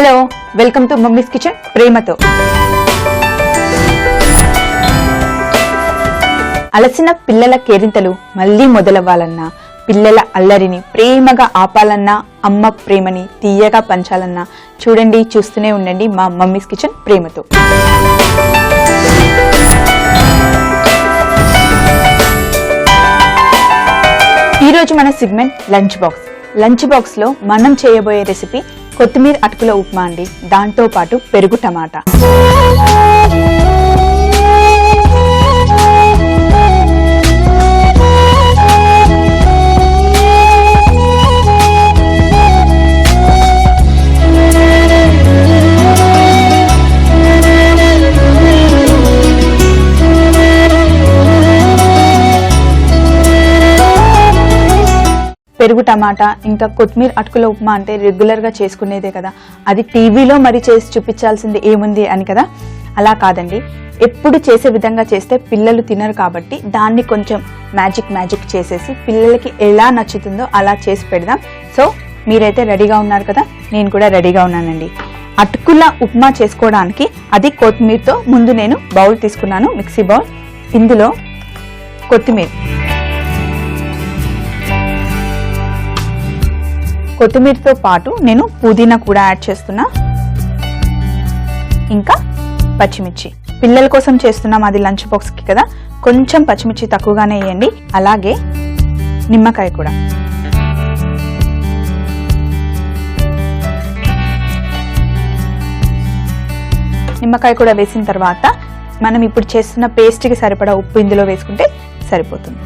Hello, welcome to mummies kitchen ప్రేమతో. అలసిన పిల్లల కేరింతలు మళ్ళీ మొదలవ్వాలన్నా, పిల్లల అల్లరిని ప్రేమగా ఆపాలన్నా, అమ్మ ప్రేమని తీయగా పంచాలన్నా చూడండి, చూస్తూనే ఉండండి మా మమ్మీస్ కిచెన్ ప్రేమతో. ఈరోజు మన segment lunch box. Lunch box లో మనం చేయబోయే రెసిపీ కొత్తిమీర అటుకుల ఉప్మా అండి. దాంతో పాటు పెరుగు టమాటా. పెరుగు టమాటా ఇంకా కొత్తిమీర అటుకుల ఉప్మా అంటే రెగ్యులర్ గా చేసుకునేదే కదా, అది టీవీలో మరి చేసి చూపించాల్సింది ఏముంది అని కదా. అలా కాదండి, ఎప్పుడు చేసే విధంగా చేస్తే పిల్లలు తినరు కాబట్టి దాన్ని కొంచెం మ్యాజిక్ చేసేసి పిల్లలకి ఎలా నచ్చుతుందో అలా చేసి పెడదాం. సో మీరైతే రెడీగా ఉన్నారు కదా, నేను కూడా రెడీగా ఉన్నానండి. అటుకుల ఉప్మా చేసుకోవడానికి అది కొత్తిమీరతో ముందు నేను బౌల్ తీసుకున్నాను, మిక్సీ బౌల్. ఇందులో కొత్తిమీరతో పాటు నేను పుదీనా కూడా యాడ్ చేస్తున్నా, ఇంకా పచ్చిమిర్చి. పిల్లల కోసం చేస్తున్నాం, అది లంచ్ బాక్స్ కి కదా, కొంచెం పచ్చిమిర్చి తక్కువగానే వేయండి. అలాగే నిమ్మకాయ కూడా. నిమ్మకాయ కూడా వేసిన తర్వాత మనం ఇప్పుడు చేస్తున్న పేస్ట్కి సరిపడా ఉప్పు ఇందులో వేసుకుంటే సరిపోతుంది.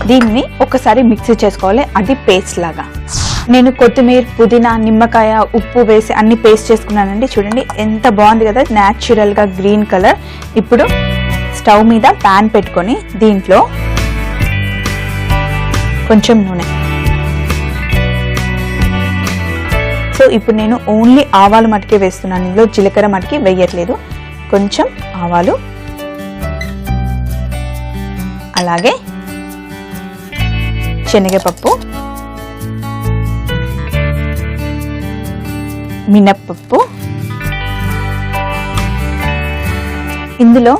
దీన్ని ఒకసారి మిక్సీ చేసుకోవాలి, అది పేస్ట్ లాగా. నేను కొత్తిమీర, పుదీనా, నిమ్మకాయ, ఉప్పు వేసి అన్ని పేస్ట్ చేసుకున్నానండి. చూడండి ఎంత బాగుంది కదా, న్యాచురల్ గా గ్రీన్ కలర్. ఇప్పుడు స్టవ్ మీద ప్యాన్ పెట్టుకొని దీంట్లో కొంచెం నూనె. సో ఇప్పుడు నేను ఓన్లీ ఆవాలు మటుకే వేస్తున్నాను, ఇందులో జీలకర్ర మటుకి వేయట్లేదు. కొంచెం ఆవాలు, అలాగే శనగపప్పు, మినప్పప్పు. ఇందులో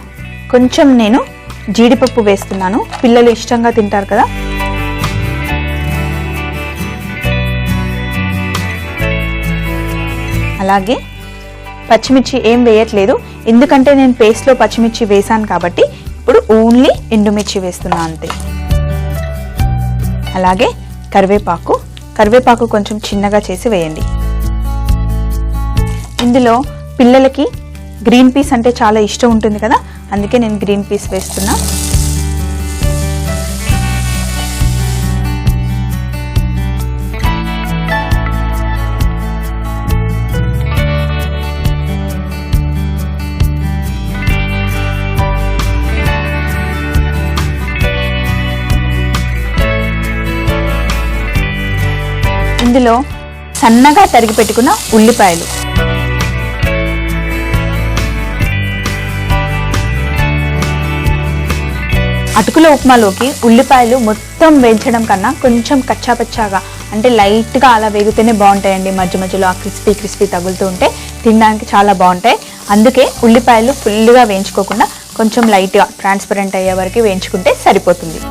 కొంచెం నేను జీడిపప్పు వేస్తున్నాను, పిల్లలు ఇష్టంగా తింటారు కదా. అలాగే పచ్చిమిర్చి ఏం వేయట్లేదు, ఎందుకంటే నేను పేస్ట్లో పచ్చిమిర్చి వేసాను కాబట్టి ఇప్పుడు ఓన్లీ ఎండుమిర్చి వేస్తున్నా అంతే. అలాగే కరివేపాకు కొంచెం చిన్నగా చేసి వేయండి. ఇందులో పిల్లలకి గ్రీన్ పీస్ అంటే చాలా ఇష్టం ఉంటుంది కదా, అందుకే నేను గ్రీన్ పీస్ వేస్తున్నా. ఇందులో సన్నగా తరిగి పెట్టుకున్న ఉల్లిపాయలు, అటుకుల ఉప్మాలోకి ఉల్లిపాయలు మొత్తం వేయించడం కన్నా కొంచెం కచ్చాపచ్చాగా అంటే లైట్గా అలా వేగితేనే బాగుంటాయండి. మధ్య మధ్యలో ఆ క్రిస్పీ తగులుతూ ఉంటే తినడానికి చాలా బాగుంటాయి. అందుకే ఉల్లిపాయలు ఫుల్గా వేయించుకోకుండా కొంచెం లైట్గా ట్రాన్స్పరెంట్ అయ్యే వరకు వేయించుకుంటే సరిపోతుంది.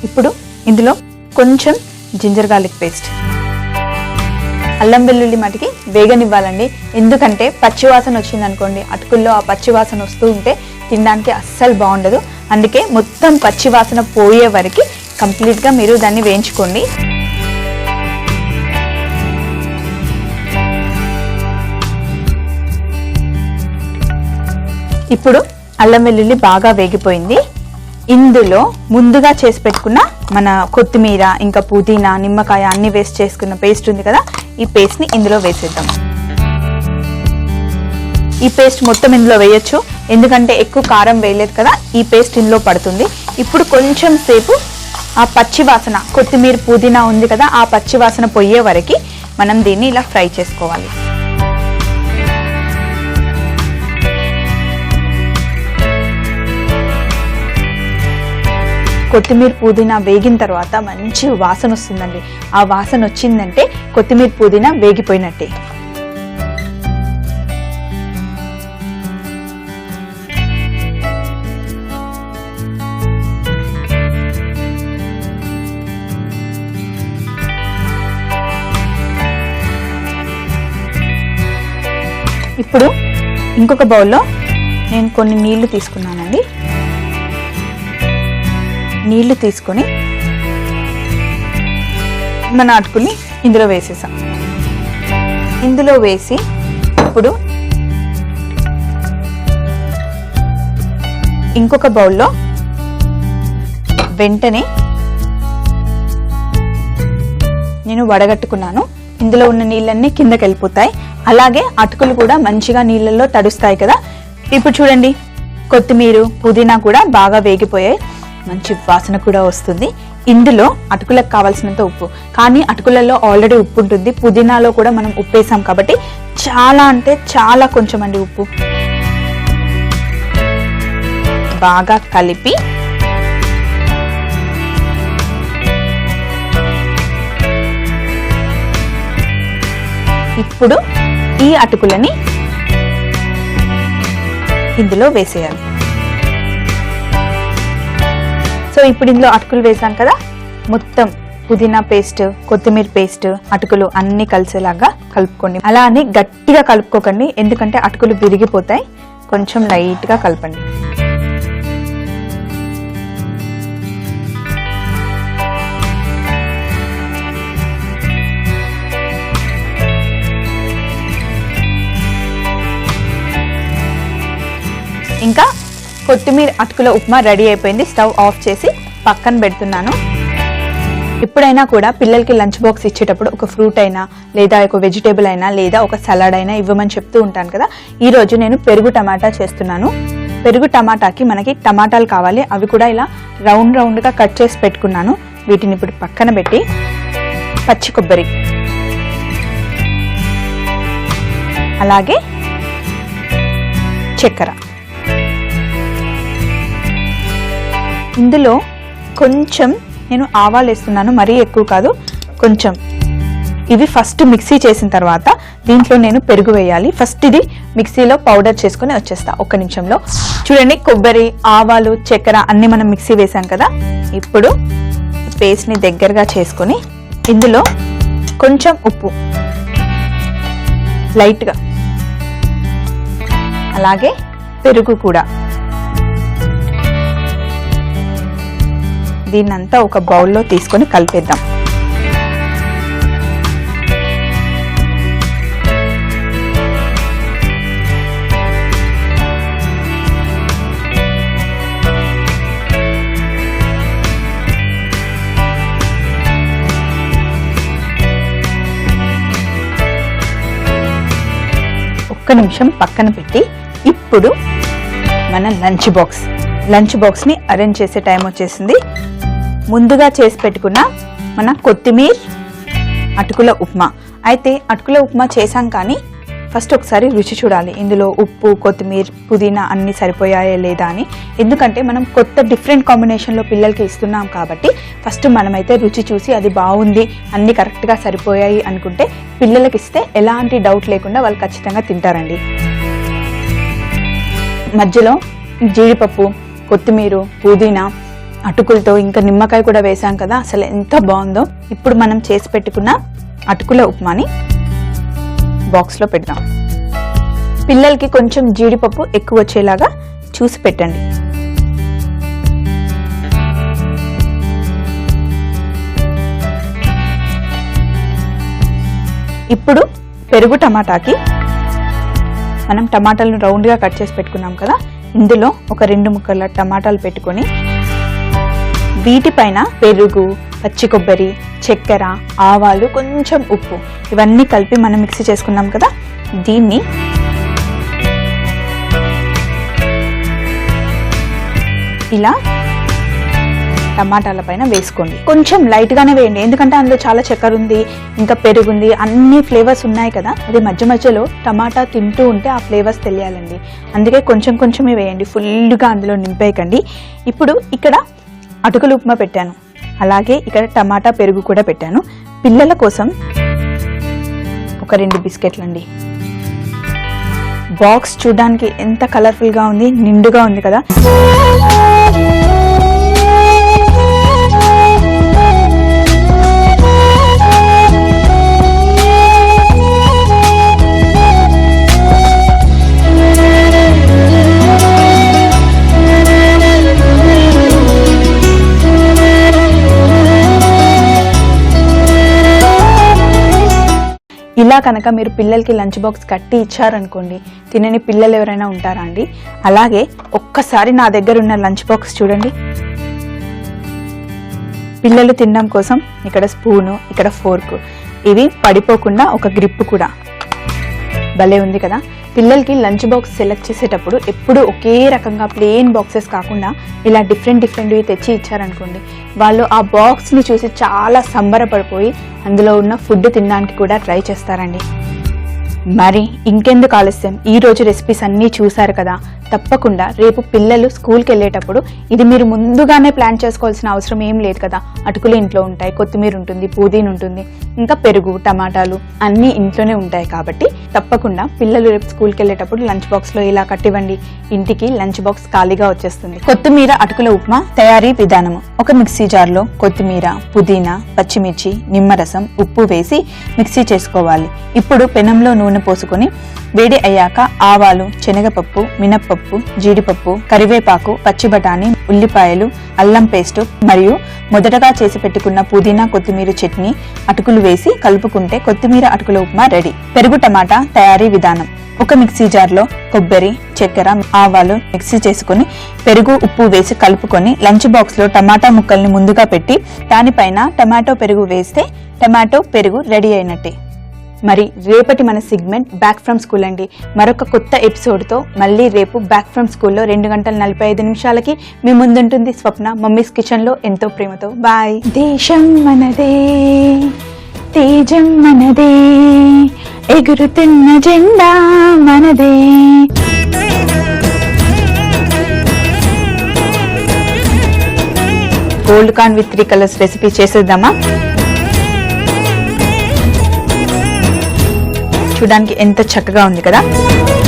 ఇప్పుడు ఇందులో కొంచెం జింజర్ గార్లిక్ పేస్ట్, అల్లం వెల్లుల్లి మటుకి వేగనివ్వాలండి. ఎందుకంటే పచ్చివాసన వచ్చింది అనుకోండి, అటుకుల్లో ఆ పచ్చివాసన వస్తూ ఉంటే తినడానికి అస్సలు బాగుండదు. అందుకే మొత్తం పచ్చివాసన పోయే వరకు కంప్లీట్గా మీరు దాన్ని వేయించుకోండి. ఇప్పుడు అల్లం వెల్లుల్లి బాగా వేగిపోయింది. ఇందులో ముందుగా చేసి పెట్టుకున్న మన కొత్తిమీర, ఇంకా పుదీనా, నిమ్మకాయ అన్ని వేస్ట్ చేసుకున్న పేస్ట్ ఉంది కదా, ఈ పేస్ట్ని ఇందులో వేసేద్దాం. ఈ పేస్ట్ మొత్తం ఇందులో వేయొచ్చు, ఎందుకంటే ఎక్కువ కారం వేయలేదు కదా, ఈ పేస్ట్ ఇందులో పడుతుంది. ఇప్పుడు కొంచెం సేపు ఆ పచ్చివాసన, కొత్తిమీర పుదీనా ఉంది కదా, ఆ పచ్చివాసన పోయే వరకు మనం దీన్ని ఇలా ఫ్రై చేసుకోవాలి. కొత్తిమీర పుదీనా వేగిన తర్వాత మంచి వాసన వస్తుందండి. ఆ వాసన వచ్చిందంటే కొత్తిమీర పుదీనా వేగిపోయినట్టే. ఇప్పుడు ఇంకొక బౌల్లో నేను కొన్ని నీళ్లు తీసుకున్నానండి. నీళ్లు తీసుకొని మన అటుకుని ఇందులో వేసేసాం. ఇందులో వేసి ఇప్పుడు ఇంకొక బౌల్లో వెంటనే నేను వడగట్టుకున్నాను. ఇందులో ఉన్న నీళ్ళన్నీ కిందకి వెళ్ళిపోతాయి. అలాగే అటుకులు కూడా మంచిగా నీళ్ళల్లో తడుస్తాయి కదా. ఇప్పుడు చూడండి, కొత్తిమీర పుదీనా కూడా బాగా వేగిపోయాయి, మంచి వాసన కూడా వస్తుంది. ఇందులో అటుకులకు కావాల్సినంత ఉప్పు, కానీ అటుకులలో ఆల్రెడీ ఉప్పు ఉంటుంది, పుదీనాలో కూడా మనం ఉప్పు వేసాం కాబట్టి చాలా అంటే చాలా కొంచెం అండి ఉప్పు. బాగా కలిపి ఇప్పుడు ఈ అటుకులని ఇందులో వేసేయాలి. సో ఇప్పుడు ఇందులో అటుకులు వేసాం కదా, మొత్తం పుదీనా పేస్ట్, కొత్తిమీర పేస్ట్, అటుకులు అన్ని కలిసేలాగా కలుపుకోండి. అలా అని గట్టిగా కలుపుకోకండి, ఎందుకంటే అటుకులు విరిగిపోతాయి. కొంచెం లైట్గా కలపండి. ఇంకా కొత్తిమీర అటుకుల ఉప్మా రెడీ అయిపోయింది. స్టవ్ ఆఫ్ చేసి పక్కన పెడుతున్నాను. ఎప్పుడైనా కూడా పిల్లలకి లంచ్ బాక్స్ ఇచ్చేటప్పుడు ఒక ఫ్రూట్ అయినా లేదా ఒక వెజిటేబుల్ అయినా లేదా ఒక సలాడ్ అయినా ఇవ్వమని చెప్తూ ఉంటాను కదా. ఈరోజు నేను పెరుగు టమాటా చేస్తున్నాను. పెరుగు టమాటాకి మనకి టమాటాలు కావాలి, అవి కూడా ఇలా రౌండ్ రౌండ్గా కట్ చేసి పెట్టుకున్నాను. వీటిని ఇప్పుడు పక్కన పెట్టి పచ్చి కొబ్బరి, అలాగే చక్కెర, ఇందులో కొంచెం నేను ఆవాలు వేస్తున్నాను, మరీ ఎక్కువ కాదు, కొంచెం. ఇవి ఫస్ట్ మిక్సీ చేసిన తర్వాత దీంట్లో నేను పెరుగు వేయాలి. ఫస్ట్ ఇది మిక్సీలో పౌడర్ చేసుకుని వచ్చేస్తా ఒక్క నిమిషంలో. చూడండి, కొబ్బరి, ఆవాలు, చక్కెర అన్ని మనం మిక్సీ వేసాం కదా. ఇప్పుడు పేస్ట్ని దగ్గరగా చేసుకొని ఇందులో కొంచెం ఉప్పు లైట్గా, అలాగే పెరుగు కూడా, దీన్నంతా ఒక బౌల్లో తీసుకొని కలిపేద్దాం. ఒక్క నిమిషం పక్కన పెట్టి ఇప్పుడు మన లంచ్ బాక్స్ని అరేంజ్ చేసే టైం వచ్చేసింది. ముందుగా చేసి పెట్టుకున్న మన కొత్తిమీర అటుకుల ఉప్మా. అయితే అటుకుల ఉప్మా చేసాం, కానీ ఫస్ట్ ఒకసారి రుచి చూడాలి, ఇందులో ఉప్పు, కొత్తిమీర, పుదీనా అన్నీ సరిపోయాయా లేదా అని. ఎందుకంటే మనం కొత్త డిఫరెంట్ కాంబినేషన్లో పిల్లలకి ఇస్తున్నాం కాబట్టి ఫస్ట్ మనమైతే రుచి చూసి అది బాగుంది, అన్నీ కరెక్ట్గా సరిపోయాయి అనుకుంటే పిల్లలకి ఇస్తే ఎలాంటి డౌట్ లేకుండా వాళ్ళు ఖచ్చితంగా తింటారండి. మధ్యలో జీడిపప్పు, కొత్తిమీర, పుదీనా, అటుకులతో ఇంకా నిమ్మకాయ కూడా వేసాం కదా, అసలు ఎంత బాగుందో. ఇప్పుడు మనం చేసి పెట్టుకున్న అటుకుల ఉప్మాని బాక్స్లో పెడదాం. పిల్లలకి కొంచెం జీడిపప్పు ఎక్కువ వచ్చేలాగా చూసి పెట్టండి. ఇప్పుడు పెరుగు టమాటాకి మనం టమాటాలను రౌండ్గా కట్ చేసి పెట్టుకున్నాం కదా, ఇందులో ఒక 2 ముక్కల టమాటాలు పెట్టుకొని వీటిపైన పెరుగు, పచ్చి కొబ్బరి, చక్కెర, ఆవాలు, కొంచెం ఉప్పు ఇవన్నీ కలిపి మనం మిక్సీ చేసుకున్నాం కదా, దీన్ని ఇలా టమాటాల పైన వేసుకోండి. కొంచెం లైట్గానే వేయండి, ఎందుకంటే అందులో చాలా చక్కెర ఉంది, ఇంకా పెరుగుంది, అన్ని ఫ్లేవర్స్ ఉన్నాయి కదా. అది మధ్య మధ్యలో టమాటా తింటూ ఉంటే ఆ ఫ్లేవర్స్ తెలియాలండి. అందుకే కొంచెం కొంచెమే వేయండి, ఫుల్గా అందులో నింపేయకండి. ఇప్పుడు ఇక్కడ అటుకులు ఉప్మా పెట్టాను, అలాగే ఇక్కడ టమాటా పెరుగు కూడా పెట్టాను. పిల్లల కోసం ఒక 2 బిస్కెట్లు అండి. బాక్స్ చూడడానికి ఎంత కలర్ఫుల్ గా ఉంది, నిండుగా ఉంది కదా. ఇలా కనుక మీరు పిల్లలకి లంచ్ బాక్స్ కట్టి ఇచ్చారనుకోండి, తినని పిల్లలు ఎవరైనా ఉంటారా అండి? అలాగే ఒక్కసారి నా దగ్గర ఉన్న లంచ్ బాక్స్ చూడండి. పిల్లలు తినడం కోసం ఇక్కడ స్పూను, ఇక్కడ ఫోర్కు, ఇవి పడిపోకుండా ఒక గ్రిప్ కూడా భలే ఉంది కదా. పిల్లలకి లంచ్ బాక్స్ సెలెక్ట్ చేసేటప్పుడు ఎప్పుడు ఒకే రకంగా ప్లెయిన్ బాక్సెస్ కాకుండా ఇలా డిఫరెంట్వి తెచ్చి ఇచ్చారనుకోండి, వాళ్ళు ఆ బాక్స్ని చూసి చాలా సంబరపడిపోయి అందులో ఉన్న ఫుడ్ తినడానికి కూడా ట్రై చేస్తారండి. మరి ఇంకెందుకు ఆలస్యం, ఈ రోజు రెసిపీస్ అన్నీ చూసారు కదా. తప్పకుండా రేపు పిల్లలు స్కూల్కి వెళ్ళేటప్పుడు ఇది మీరు ముందుగానే ప్లాన్ చేసుకోవాల్సిన అవసరం ఏం లేదు కదా. అటుకులు ఇంట్లో ఉంటాయి, కొత్తిమీర ఉంటుంది, పుదీనా ఉంటుంది, ఇంకా పెరుగు, టమాటాలు అన్నీ ఇంట్లోనే ఉంటాయి. కాబట్టి తప్పకుండా పిల్లలు రేపు స్కూల్కి వెళ్ళేటప్పుడు లంచ్ బాక్స్లో ఇలా కట్టివ్వండి. ఇంటికి లంచ్ బాక్స్ ఖాళీగా వచ్చేస్తుంది. కొత్తిమీర అటుకుల ఉప్మా తయారీ విధానము: ఒక మిక్సీ జార్లో కొత్తిమీర, పుదీనా, పచ్చిమిర్చి, నిమ్మరసం, ఉప్పు వేసి మిక్సీ చేసుకోవాలి. ఇప్పుడు పెనంలో నూనె పోసుకొని వేడి అయ్యాక ఆవాలు, శనగపప్పు, మినప్పప్పు, జీడిపప్పు, కరివేపాకు, పచ్చి బఠానీ, ఉల్లిపాయలు, అల్లం పేస్టు మరియు మొదటగా చేసి పెట్టుకున్న పుదీనా కొత్తిమీర చట్నీ, అటుకులు వేసి కలుపుకుంటే కొత్తిమీర అటుకుల ఉప్మా రెడీ. పెరుగు టమాటా తయారీ విధానం: ఒక మిక్సీ జార్లో కొబ్బరి, చక్కెర, ఆవాలు మిక్సీ చేసుకుని పెరుగు, ఉప్పు వేసి కలుపుకొని లంచ్ బాక్స్ లో టమాటా ముక్కల్ని ముందుగా పెట్టి దానిపైన టమాటో పెరుగు వేస్తే టమాటో పెరుగు రెడీ అయినట్టే. మరి రేపటి మన సెగ్మెంట్ బ్యాక్ ఫ్రమ్ స్కూల్ అండి. మరొక కొత్త ఎపిసోడ్తో మళ్ళీ రేపు బ్యాక్ ఫ్రమ్ స్కూల్లో 2:45 మీ ముందుంటుంది స్వప్న, మమ్మీస్ కిచెన్లో ఎంతో ప్రేమతో. బాయ్. దేశం మనదే, తేజం మనదే, ఎగురుతున్న జెండా మనదే. Gold corn with 3 colours recipe చేసేద్దామా? చూడడానికి ఎంత చక్కగా ఉంది కదా.